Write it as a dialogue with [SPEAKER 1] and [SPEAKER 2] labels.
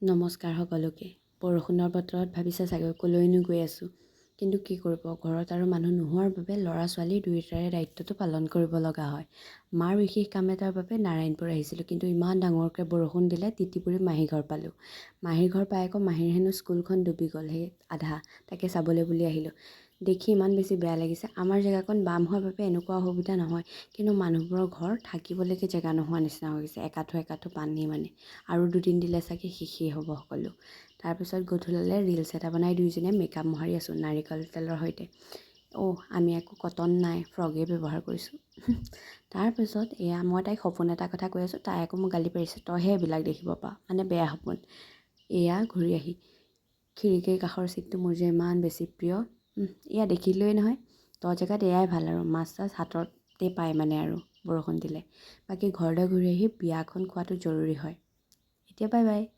[SPEAKER 1] নমস্কাৰ সকলোকে। বৰষুণৰ বতৰত ভাবিছে চাগৈ কলৈনো গৈ আছোঁ, কিন্তু কি কৰিব, ঘৰত আৰু মানুহ নোহোৱাৰ বাবে ল'ৰা ছোৱালী দুয়োটাৰে দায়িত্বটো পালন কৰিব লগা হয়। মাৰ বিশেষ কাম এটাৰ বাবে নাৰায়ণপুৰ আহিছিলোঁ, কিন্তু ইমান ডাঙৰকৈ বৰষুণ দিলে তিতি বুৰি মাহী ঘৰ পালোঁ। মাহীৰ ঘৰ পাই আকৌ মাহীৰ হেনো স্কুলখন ডুবি গ'ল, সেই আধা তাকে চাবলৈ বুলি আহিলোঁ। দেখি ইমান বেছি বেয়া লাগিছে। আমাৰ জেগাকণ বাম হোৱাৰ বাবে এনেকুৱা অসুবিধা নহয়, কিন্তু মানুহবোৰৰ ঘৰ থাকিবলৈকে জেগা নোহোৱা নিচিনা হৈ গৈছে, একাঠো পানী মানে। আৰু দুদিন দিলে চাগে শেষেই হ'ব সকলো। তাৰপিছত গধূলিলৈ ৰিলচ এটা বনাই দুয়োজনীয়ে মেকআপ মোহাৰি আছোঁ নাৰিকল তেলৰ সৈতে। আমি আকৌ কটন নাই, ফ্ৰগেই ব্যৱহাৰ কৰিছোঁ। তাৰপিছত মই তাইক সপোন এটা কথা কৈ আছোঁ, তাই আকৌ মোক গালি পাৰিছে, তইহে এইবিলাক দেখিব পাৱ, মানে বেয়া সপোন। ঘূৰি আহি খিৰিকীৰ কাষৰ চিটটো মোৰ যে ইমান বেছি প্ৰিয়। দেখিলোৱেই নহয়, তই জেগাত এয়াই ভাল আৰু মাছ চাছ হাততে পায় মানে আৰু বৰষুণ দিলে। বাকী ঘৰলৈ ঘূৰি আহি বিয়াখন খোৱাটো জৰুৰী হয়। এতিয়া বাই বাই।